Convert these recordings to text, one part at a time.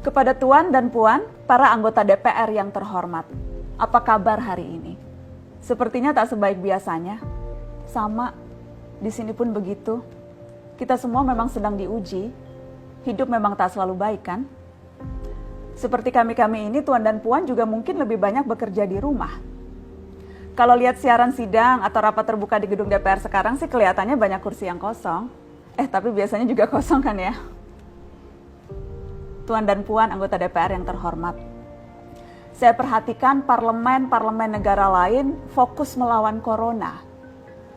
Kepada Tuan dan Puan, para anggota DPR yang terhormat, apa kabar hari ini? Sepertinya tak sebaik biasanya. Sama, di sini pun begitu. Kita semua memang sedang diuji. Hidup memang tak selalu baik, kan? Seperti kami-kami ini, Tuan dan Puan juga mungkin lebih banyak bekerja di rumah. Kalau lihat siaran sidang atau rapat terbuka di gedung DPR sekarang sih kelihatannya banyak kursi yang kosong. Tapi biasanya juga kosong kan ya? Tuan dan Puan anggota DPR yang terhormat. Saya perhatikan parlemen-parlemen negara lain fokus melawan corona.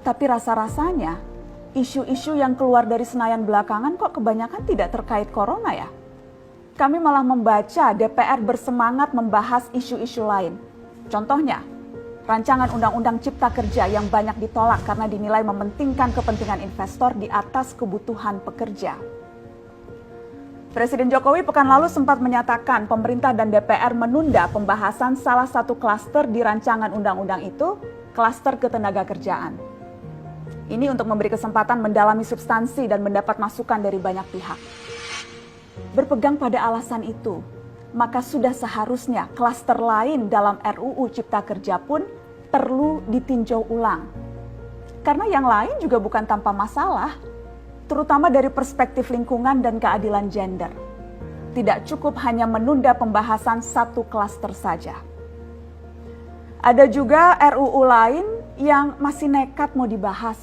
Tapi rasa-rasanya isu-isu yang keluar dari Senayan belakangan kok kebanyakan tidak terkait corona ya? Kami malah membaca DPR bersemangat membahas isu-isu lain. Contohnya, rancangan Undang-Undang Cipta Kerja yang banyak ditolak karena dinilai mementingkan kepentingan investor di atas kebutuhan pekerja. Presiden Jokowi pekan lalu sempat menyatakan pemerintah dan DPR menunda pembahasan salah satu klaster di rancangan undang-undang itu, klaster ketenagakerjaan. Ini untuk memberi kesempatan mendalami substansi dan mendapat masukan dari banyak pihak. Berpegang pada alasan itu, maka sudah seharusnya klaster lain dalam RUU Cipta Kerja pun perlu ditinjau ulang. Karena yang lain juga bukan tanpa masalah, terutama dari perspektif lingkungan dan keadilan gender. Tidak cukup hanya menunda pembahasan satu klaster saja. Ada juga RUU lain yang masih nekat mau dibahas.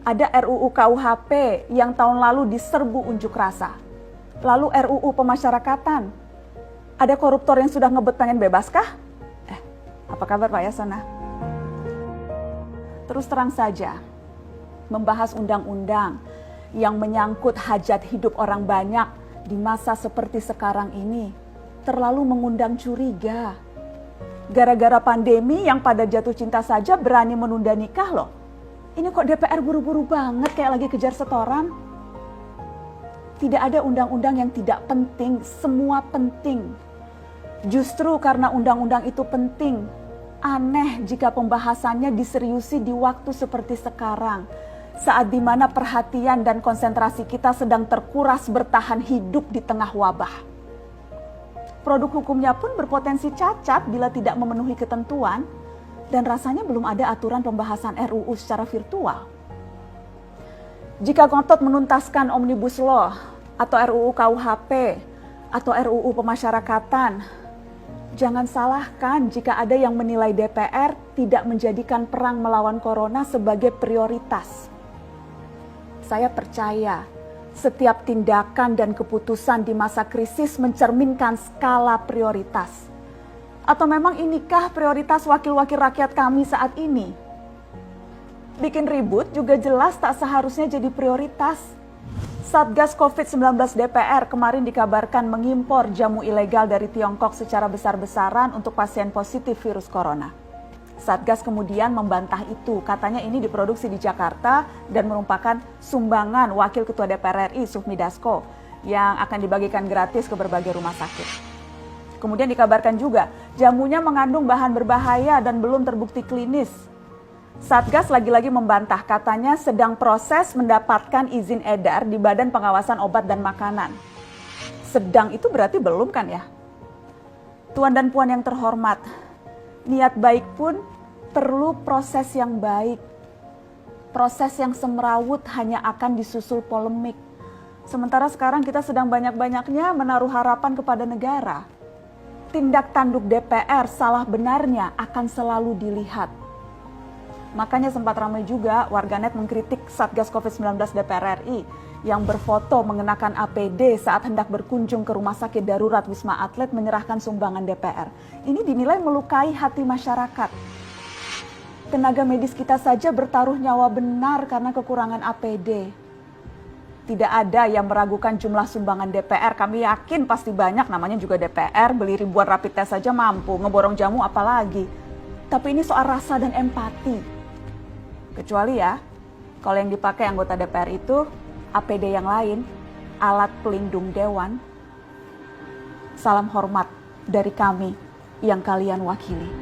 Ada RUU KUHP yang tahun lalu diserbu unjuk rasa. Lalu RUU pemasyarakatan. Ada koruptor yang sudah ngebet pengen bebas kah? Apa kabar Pak Yasona? Terus terang saja, membahas undang-undang yang menyangkut hajat hidup orang banyak di masa seperti sekarang ini terlalu mengundang curiga. Gara-gara pandemi yang pada jatuh cinta saja berani menunda nikah loh. Ini kok DPR buru-buru banget kayak lagi kejar setoran? Tidak ada undang-undang yang tidak penting, semua penting. Justru karena undang-undang itu penting, aneh jika pembahasannya diseriusi di waktu seperti sekarang. Saat dimana perhatian dan konsentrasi kita sedang terkuras bertahan hidup di tengah wabah. Produk hukumnya pun berpotensi cacat bila tidak memenuhi ketentuan dan rasanya belum ada aturan pembahasan RUU secara virtual. Jika ngotot menuntaskan Omnibus Law atau RUU KUHP atau RUU pemasyarakatan, jangan salahkan jika ada yang menilai DPR tidak menjadikan perang melawan corona sebagai prioritas. Saya percaya setiap tindakan dan keputusan di masa krisis mencerminkan skala prioritas. Atau memang inikah prioritas wakil-wakil rakyat kami saat ini? Bikin ribut juga jelas tak seharusnya jadi prioritas. Satgas COVID-19 DPR kemarin dikabarkan mengimpor jamu ilegal dari Tiongkok secara besar-besaran untuk pasien positif virus corona. Satgas kemudian membantah itu, katanya ini diproduksi di Jakarta dan merupakan sumbangan Wakil Ketua DPR RI Sufmi Dasko yang akan dibagikan gratis ke berbagai rumah sakit. Kemudian dikabarkan juga jamunya mengandung bahan berbahaya dan belum terbukti klinis. Satgas lagi-lagi membantah, katanya sedang proses mendapatkan izin edar di Badan Pengawasan Obat dan Makanan. Sedang itu berarti belum kan ya? Tuan dan Puan yang terhormat, niat baik pun perlu proses yang baik. Proses yang semrawut hanya akan disusul polemik. Sementara sekarang kita sedang banyak-banyaknya menaruh harapan kepada negara. Tindak tanduk DPR salah benarnya akan selalu dilihat. Makanya sempat ramai juga warganet mengkritik Satgas COVID-19 DPR RI yang berfoto mengenakan APD saat hendak berkunjung ke rumah sakit darurat Wisma Atlet menyerahkan sumbangan DPR. Ini dinilai melukai hati masyarakat. Tenaga medis kita saja bertaruh nyawa benar karena kekurangan APD. Tidak ada yang meragukan jumlah sumbangan DPR. Kami yakin pasti banyak, namanya juga DPR, beli ribuan rapid test saja mampu, ngeborong jamu apalagi. Tapi ini soal rasa dan empati. Kecuali ya, kalau yang dipakai anggota DPR itu APD yang lain, alat pelindung dewan. Salam hormat dari kami yang kalian wakili.